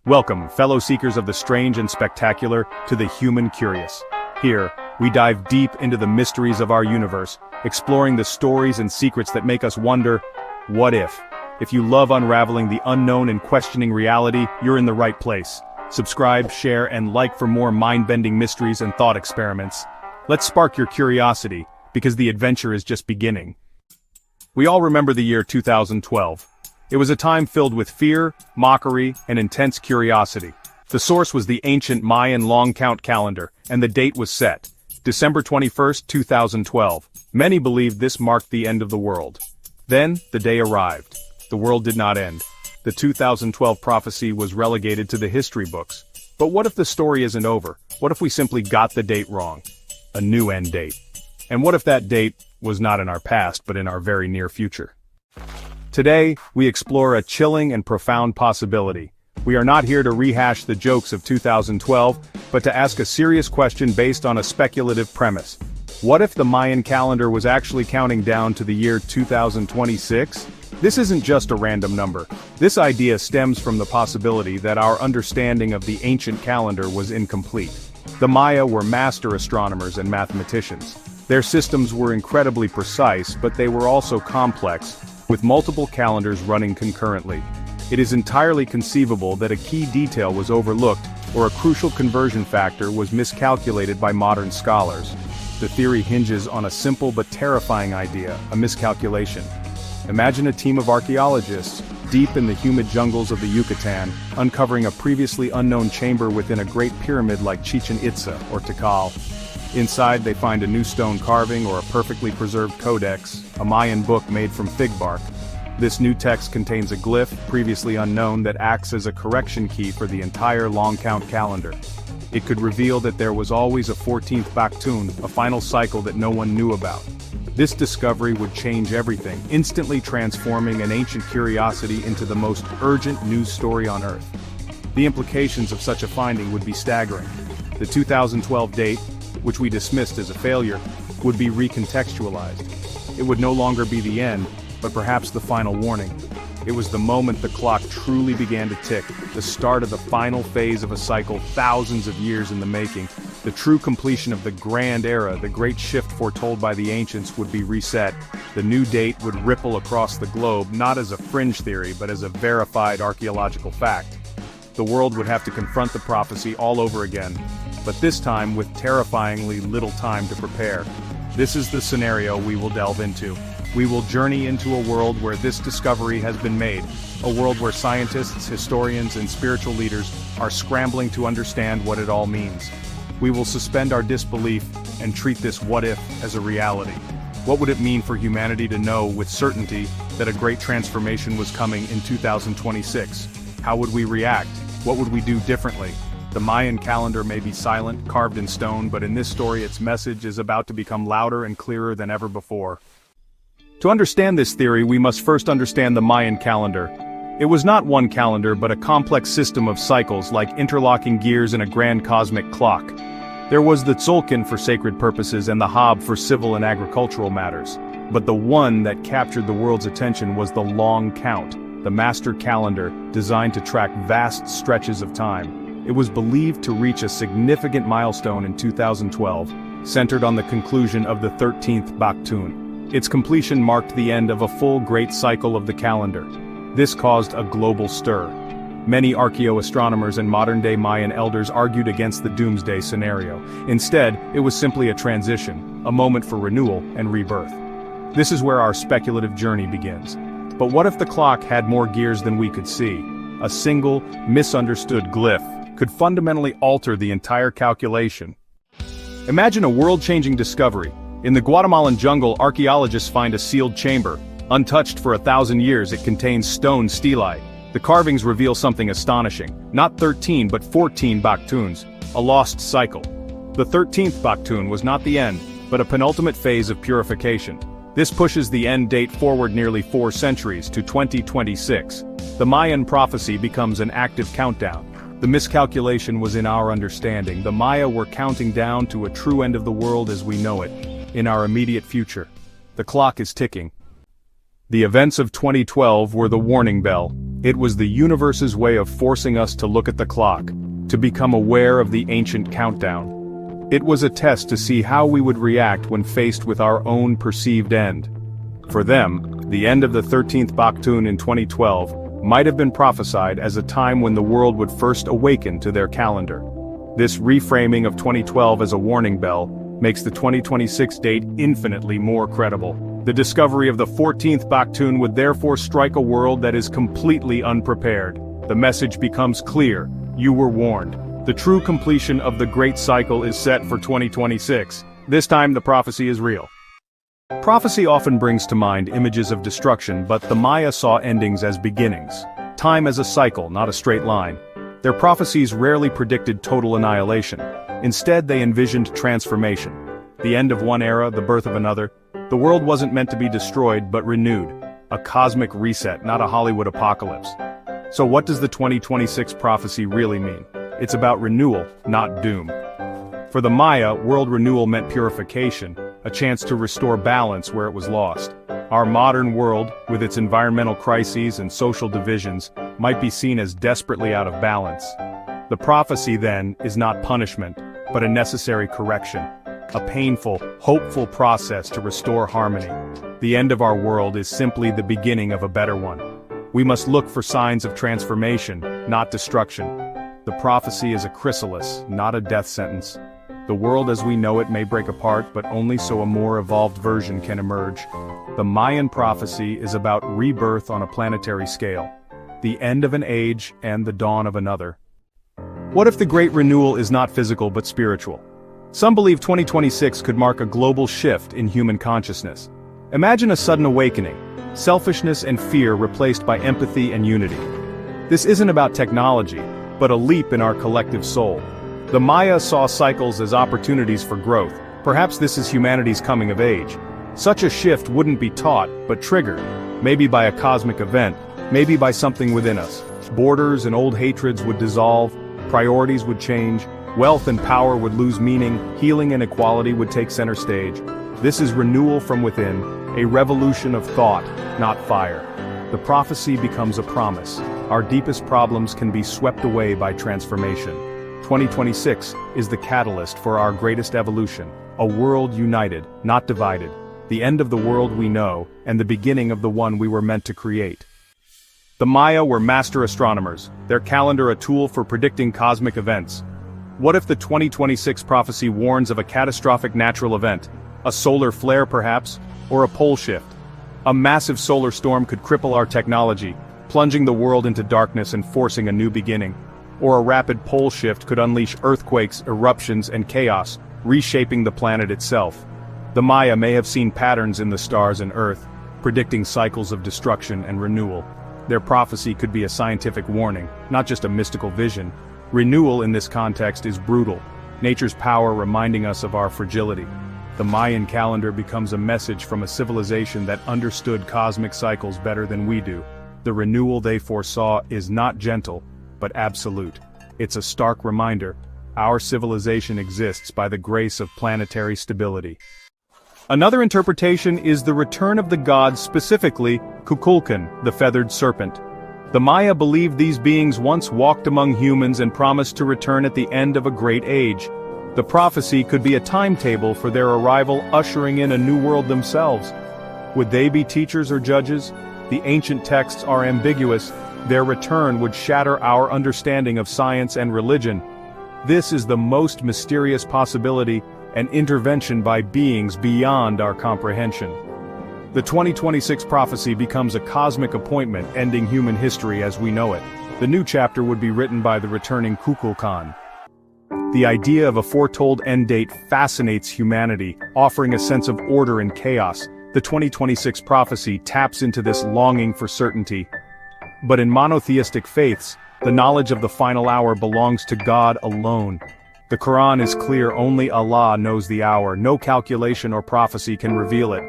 Welcome, fellow seekers of the strange and spectacular, to the human curious. Here, we dive deep into the mysteries of our universe, exploring the stories and secrets that make us wonder, what if? If you love unraveling the unknown and questioning reality, you're in the right place. Subscribe, share, and like for more mind-bending mysteries and thought experiments. Let's spark your curiosity, because the adventure is just beginning. We all remember the year 2012. It was a time filled with fear, mockery, and intense curiosity. The source was the ancient Mayan long count calendar, and the date was set, December 21st, 2012. Many believed this marked the end of the world. Then, the day arrived. The world did not end. The 2012 prophecy was relegated to the history books. But what if the story isn't over? What if we simply got the date wrong? A new end date. And what if that date was not in our past, but in our very near future? Today, we explore a chilling and profound possibility. We are not here to rehash the jokes of 2012, but to ask a serious question based on a speculative premise. What if the Mayan calendar was actually counting down to the year 2026? This isn't just a random number. This idea stems from the possibility that our understanding of the ancient calendar was incomplete. The Maya were master astronomers and mathematicians. Their systems were incredibly precise, but they were also complex, with multiple calendars running concurrently. It is entirely conceivable that a key detail was overlooked, or a crucial conversion factor was miscalculated by modern scholars. The theory hinges on a simple but terrifying idea, a miscalculation. Imagine a team of archaeologists, deep in the humid jungles of the Yucatan, uncovering a previously unknown chamber within a great pyramid like Chichen Itza or Tikal. Inside they find a new stone carving or a perfectly preserved codex, a Mayan book made from fig bark. This new text contains a glyph, previously unknown, that acts as a correction key for the entire long count calendar. It could reveal that there was always a 14th Baktun, a final cycle that no one knew about. This discovery would change everything, instantly transforming an ancient curiosity into the most urgent news story on Earth. The implications of such a finding would be staggering. The 2012 date, which we dismissed as a failure, would be recontextualized. It would no longer be the end, but perhaps the final warning. It was the moment the clock truly began to tick, the start of the final phase of a cycle thousands of years in the making. The true completion of the grand era, the great shift foretold by the ancients, would be reset. The new date would ripple across the globe, not as a fringe theory, but as a verified archaeological fact. The world would have to confront the prophecy all over again, but this time with terrifyingly little time to prepare. This is the scenario we will delve into. We will journey into a world where this discovery has been made, a world where scientists, historians, and spiritual leaders are scrambling to understand what it all means. We will suspend our disbelief and treat this what if as a reality. What would it mean for humanity to know with certainty that a great transformation was coming in 2026? How would we react? What would we do differently? The Mayan calendar may be silent, carved in stone, but in this story its message is about to become louder and clearer than ever before. To understand this theory, we must first understand the Mayan calendar. It was not one calendar but a complex system of cycles like interlocking gears in a grand cosmic clock. There was the Tzolk'in for sacred purposes and the Hab for civil and agricultural matters. But the one that captured the world's attention was the long count, the master calendar designed to track vast stretches of time. It was believed to reach a significant milestone in 2012, centered on the conclusion of the 13th Baktun. Its completion marked the end of a full great cycle of the calendar. This caused a global stir. Many archaeoastronomers and modern-day Mayan elders argued against the doomsday scenario. Instead, it was simply a transition, a moment for renewal and rebirth. This is where our speculative journey begins. But what if the clock had more gears than we could see? A single, misunderstood glyph could fundamentally alter the entire calculation. Imagine a world-changing discovery. In the Guatemalan jungle, archaeologists find a sealed chamber. Untouched for 1,000 years, it contains stone stelae. The carvings reveal something astonishing. Not 13 but 14 Baktuns, a lost cycle. The 13th Baktun was not the end, but a penultimate phase of purification. This pushes the end date forward nearly 4 centuries to 2026. The Mayan prophecy becomes an active countdown. The miscalculation was in our understanding. The Maya were counting down to a true end of the world as we know it, in our immediate future. The clock is ticking. The events of 2012 were the warning bell. It was the universe's way of forcing us to look at the clock, to become aware of the ancient countdown. It was a test to see how we would react when faced with our own perceived end. For them, the end of the 13th Baktun in 2012 might have been prophesied as a time when the world would first awaken to their calendar. This reframing of 2012 as a warning bell makes the 2026 date infinitely more credible. The discovery of the 14th Baktun would therefore strike a world that is completely unprepared. The message becomes clear: you were warned. The true completion of the Great Cycle is set for 2026. This time the prophecy is real. Prophecy often brings to mind images of destruction, but the Maya saw endings as beginnings. Time as a cycle, not a straight line. Their prophecies rarely predicted total annihilation. Instead, they envisioned transformation. The end of one era, the birth of another. The world wasn't meant to be destroyed, but renewed. A cosmic reset, not a Hollywood apocalypse. So what does the 2026 prophecy really mean? It's about renewal, not doom. For the Maya, world renewal meant purification, a chance to restore balance where it was lost. Our modern world, with its environmental crises and social divisions, might be seen as desperately out of balance. The prophecy, then, is not punishment, but a necessary correction. A painful, hopeful process to restore harmony. The end of our world is simply the beginning of a better one. We must look for signs of transformation, not destruction. The prophecy is a chrysalis, not a death sentence. The world as we know it may break apart, but only so a more evolved version can emerge. The Mayan prophecy is about rebirth on a planetary scale. The end of an age and the dawn of another. What if the great renewal is not physical but spiritual? Some believe 2026 could mark a global shift in human consciousness. Imagine a sudden awakening, selfishness and fear replaced by empathy and unity. This isn't about technology, but a leap in our collective soul. The Maya saw cycles as opportunities for growth. Perhaps this is humanity's coming of age. Such a shift wouldn't be taught, but triggered. Maybe by a cosmic event, maybe by something within us. Borders and old hatreds would dissolve, priorities would change, wealth and power would lose meaning, healing and equality would take center stage. This is renewal from within, a revolution of thought, not fire. The prophecy becomes a promise. Our deepest problems can be swept away by transformation. 2026 is the catalyst for our greatest evolution, a world united, not divided, the end of the world we know, and the beginning of the one we were meant to create. The Maya were master astronomers, their calendar a tool for predicting cosmic events. What if the 2026 prophecy warns of a catastrophic natural event? A solar flare perhaps, or a pole shift? A massive solar storm could cripple our technology, plunging the world into darkness and forcing a new beginning. Or a rapid pole shift could unleash earthquakes, eruptions, and chaos, reshaping the planet itself. The Maya may have seen patterns in the stars and Earth, predicting cycles of destruction and renewal. Their prophecy could be a scientific warning, not just a mystical vision. Renewal in this context is brutal, nature's power reminding us of our fragility. The Mayan calendar becomes a message from a civilization that understood cosmic cycles better than we do. The renewal they foresaw is not gentle, but absolute. It's a stark reminder: our civilization exists by the grace of planetary stability. Another interpretation is the return of the gods, specifically Kukulkan, the feathered serpent. The Maya believed these beings once walked among humans and promised to return at the end of a great age. The prophecy could be a timetable for their arrival, ushering in a new world themselves. Would they be teachers or judges? The ancient texts are ambiguous. Their return would shatter our understanding of science and religion. This is the most mysterious possibility, an intervention by beings beyond our comprehension. The 2026 prophecy becomes a cosmic appointment ending human history as we know it. The new chapter would be written by the returning Kukulkan. The idea of a foretold end date fascinates humanity, offering a sense of order in chaos. The 2026 prophecy taps into this longing for certainty. But in monotheistic faiths, the knowledge of the final hour belongs to God alone. The Quran is clear: only Allah knows the hour, no calculation or prophecy can reveal it.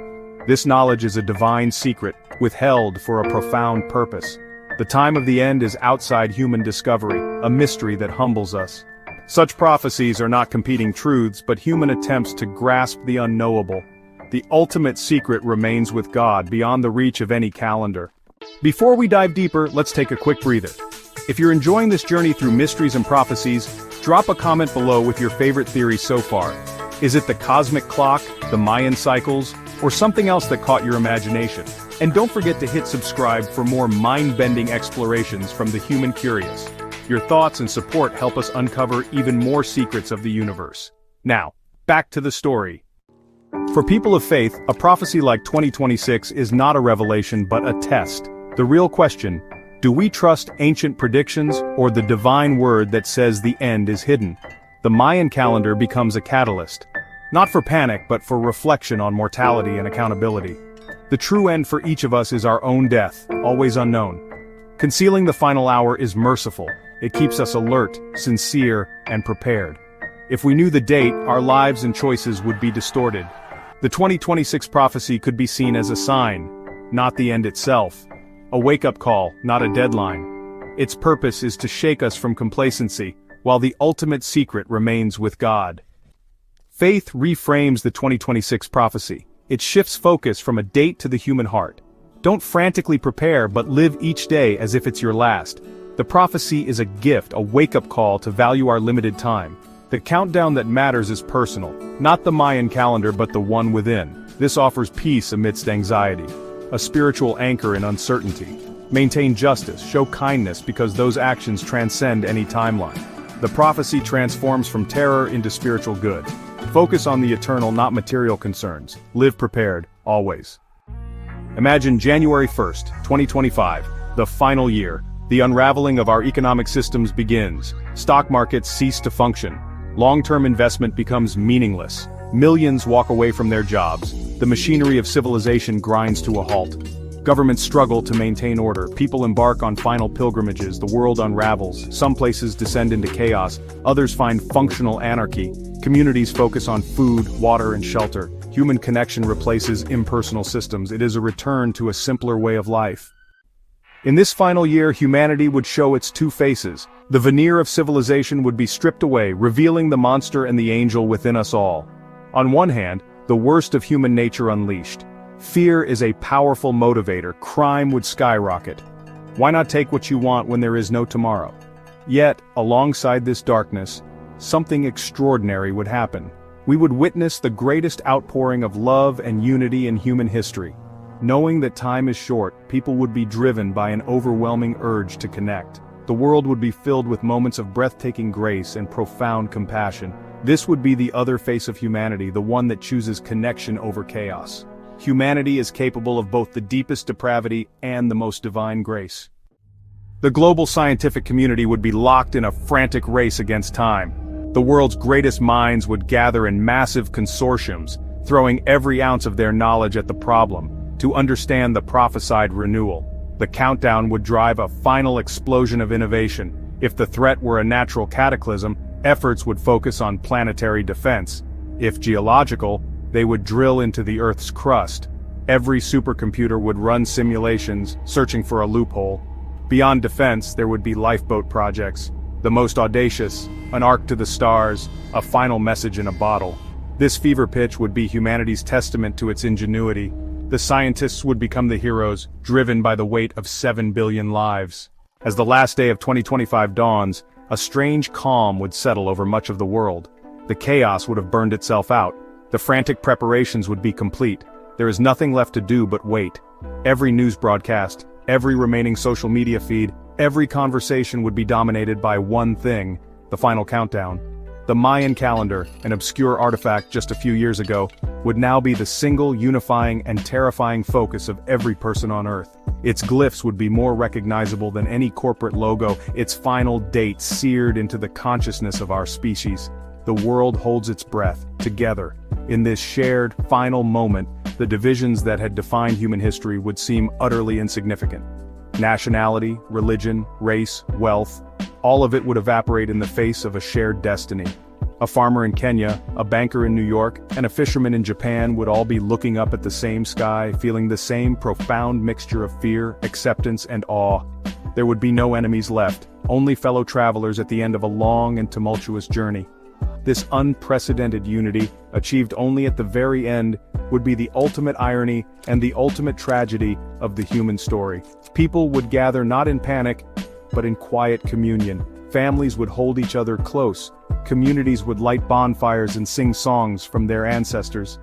This knowledge is a divine secret, withheld for a profound purpose. The time of the end is outside human discovery, a mystery that humbles us. Such prophecies are not competing truths, but human attempts to grasp the unknowable. The ultimate secret remains with God, beyond the reach of any calendar. Before we dive deeper, let's take a quick breather. If you're enjoying this journey through mysteries and prophecies, drop a comment below with your favorite theory so far. Is it the cosmic clock, the Mayan cycles, or something else that caught your imagination? And don't forget to hit subscribe for more mind-bending explorations from the human curious. Your thoughts and support help us uncover even more secrets of the universe. Now, back to the story. For people of faith, a prophecy like 2026 is not a revelation but a test. The real question: do we trust ancient predictions or the divine word that says the end is hidden? The Mayan calendar becomes a catalyst. Not for panic, but for reflection on mortality and accountability. The true end for each of us is our own death, always unknown. Concealing the final hour is merciful. It keeps us alert, sincere, and prepared. If we knew the date, our lives and choices would be distorted. The 2026 prophecy could be seen as a sign, not the end itself. A wake-up call, not a deadline. Its purpose is to shake us from complacency, while the ultimate secret remains with God. Faith reframes the 2026 prophecy. It shifts focus from a date to the human heart. Don't frantically prepare, but live each day as if it's your last. The prophecy is a gift, a wake-up call to value our limited time. The countdown that matters is personal, not the Mayan calendar but the one within. This offers peace amidst anxiety, a spiritual anchor in uncertainty. Maintain justice, show kindness because those actions transcend any timeline. The prophecy transforms from terror into spiritual good. Focus on the eternal, not material concerns. Live prepared, always. Imagine January 1st, 2025, the final year. The unraveling of our economic systems begins. Stock markets cease to function. Long-term investment becomes meaningless. Millions walk away from their jobs. The machinery of civilization grinds to a halt. Governments struggle to maintain order. People embark on final pilgrimages. The world unravels. Some places descend into chaos. Others find functional anarchy. Communities focus on food, water, and shelter. Human connection replaces impersonal systems. It is a return to a simpler way of life. In this final year, humanity would show its two faces. The veneer of civilization would be stripped away, revealing the monster and the angel within us all. On one hand, the worst of human nature unleashed. Fear is a powerful motivator. Crime would skyrocket. Why not take what you want when there is no tomorrow? Yet, alongside this darkness, something extraordinary would happen. We would witness the greatest outpouring of love and unity in human history. Knowing that time is short, people would be driven by an overwhelming urge to connect. The world would be filled with moments of breathtaking grace and profound compassion. This would be the other face of humanity, the one that chooses connection over chaos. Humanity is capable of both the deepest depravity and the most divine grace. The global scientific community would be locked in a frantic race against time. The world's greatest minds would gather in massive consortiums, throwing every ounce of their knowledge at the problem, to understand the prophesied renewal. The countdown would drive a final explosion of innovation. If the threat were a natural cataclysm, efforts would focus on planetary defense. If geological, they would drill into the Earth's crust. Every supercomputer would run simulations, searching for a loophole. Beyond defense, there would be lifeboat projects. The most audacious, an arc to the stars, a final message in a bottle. This fever pitch would be humanity's testament to its ingenuity. The scientists would become the heroes, driven by the weight of 7 billion lives. As the last day of 2025 dawns, a strange calm would settle over much of the world. The chaos would have burned itself out. The frantic preparations would be complete. There is nothing left to do but wait. Every news broadcast, every remaining social media feed, every conversation would be dominated by one thing: the final countdown. The Mayan calendar, an obscure artifact just a few years ago, would now be the single unifying and terrifying focus of every person on Earth. Its glyphs would be more recognizable than any corporate logo, its final date seared into the consciousness of our species. The world holds its breath, together. In this shared, final moment, the divisions that had defined human history would seem utterly insignificant. Nationality, religion, race, wealth, all of it would evaporate in the face of a shared destiny. A farmer in Kenya, a banker in New York, and a fisherman in Japan would all be looking up at the same sky, feeling the same profound mixture of fear, acceptance, and awe. There would be no enemies left, only fellow travelers at the end of a long and tumultuous journey. This unprecedented unity, achieved only at the very end, would be the ultimate irony and the ultimate tragedy of the human story. People would gather not in panic, but in quiet communion. Families would hold each other close. Communities would light bonfires and sing songs from their ancestors.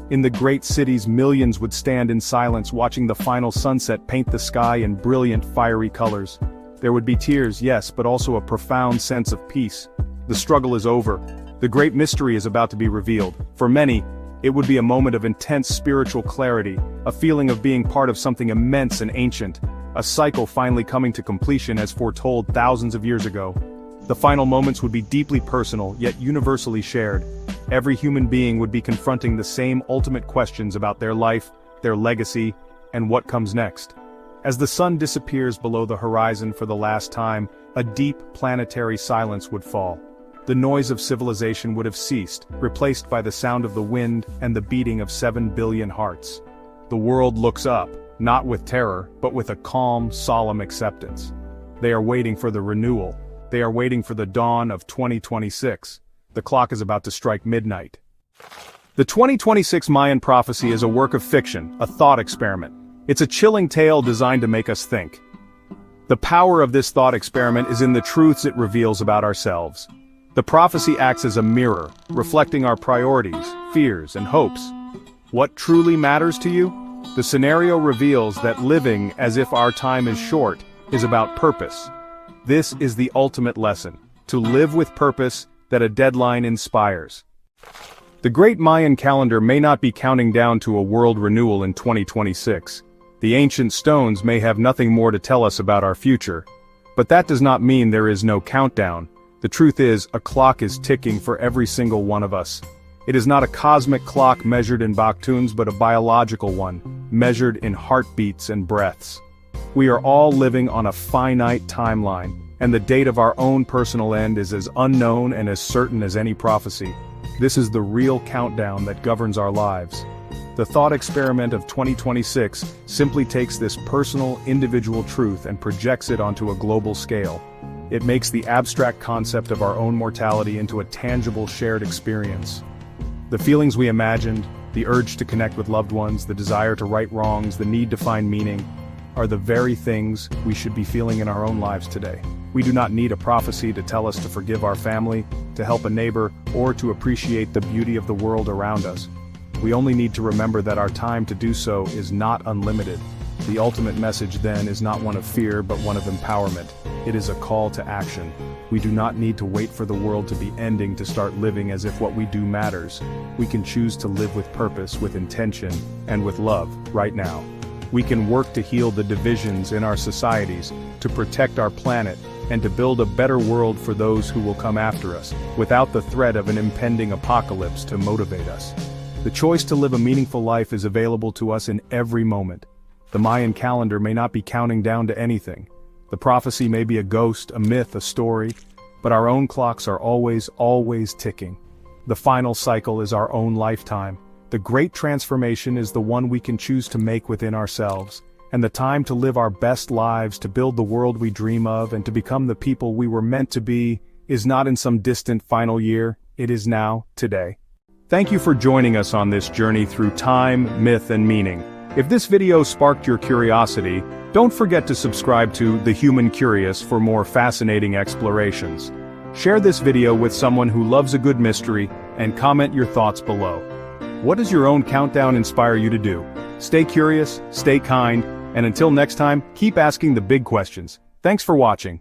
In the great cities, millions would stand in silence watching the final sunset paint the sky in brilliant, fiery colors. There would be tears, yes, but also a profound sense of peace. The struggle is over. The great mystery is about to be revealed. For many, it would be a moment of intense spiritual clarity, a feeling of being part of something immense and ancient, a cycle finally coming to completion as foretold thousands of years ago. The final moments would be deeply personal, yet universally shared. Every human being would be confronting the same ultimate questions about their life, their legacy, and what comes next. As the sun disappears below the horizon for the last time, a deep planetary silence would fall. The noise of civilization would have ceased, replaced by the sound of the wind and the beating of 7 billion hearts. The world looks up, not with terror, but with a calm, solemn acceptance. They are waiting for the renewal. They are waiting for the dawn of 2026. The clock is about to strike midnight. The 2026 Mayan prophecy is a work of fiction, a thought experiment. It's a chilling tale designed to make us think. The power of this thought experiment is in the truths it reveals about ourselves. The prophecy acts as a mirror, reflecting our priorities, fears, and hopes. What truly matters to you? The scenario reveals that living as if our time is short is about purpose. This is the ultimate lesson, to live with purpose that a deadline inspires. The great Mayan calendar may not be counting down to a world renewal in 2026. The ancient stones may have nothing more to tell us about our future. But that does not mean there is no countdown. The truth is, a clock is ticking for every single one of us. It is not a cosmic clock measured in baktuns but a biological one, measured in heartbeats and breaths. We are all living on a finite timeline, and the date of our own personal end is as unknown and as certain as any prophecy. This is the real countdown that governs our lives. The thought experiment of 2026 simply takes this personal, individual truth and projects it onto a global scale. It makes the abstract concept of our own mortality into a tangible shared experience. The feelings we imagined, the urge to connect with loved ones, the desire to right wrongs, the need to find meaning, are the very things we should be feeling in our own lives today. We do not need a prophecy to tell us to forgive our family, to help a neighbor, or to appreciate the beauty of the world around us. We only need to remember that our time to do so is not unlimited. The ultimate message then is not one of fear but one of empowerment. It is a call to action. We do not need to wait for the world to be ending to start living as if what we do matters. We can choose to live with purpose, with intention, and with love, right now. We can work to heal the divisions in our societies, to protect our planet, and to build a better world for those who will come after us, without the threat of an impending apocalypse to motivate us. The choice to live a meaningful life is available to us in every moment. The Mayan calendar may not be counting down to anything. The prophecy may be a ghost, a myth, a story, but our own clocks are always ticking. The final cycle is our own lifetime. The great transformation is the one we can choose to make within ourselves, and the time to live our best lives, to build the world we dream of, and to become the people we were meant to be, is not in some distant final year, it is now, today. Thank you for joining us on this journey through time, myth, and meaning. If this video sparked your curiosity, don't forget to subscribe to The Human Curious for more fascinating explorations. Share this video with someone who loves a good mystery, and comment your thoughts below. What does your own countdown inspire you to do? Stay curious, stay kind, and until next time, keep asking the big questions. Thanks for watching.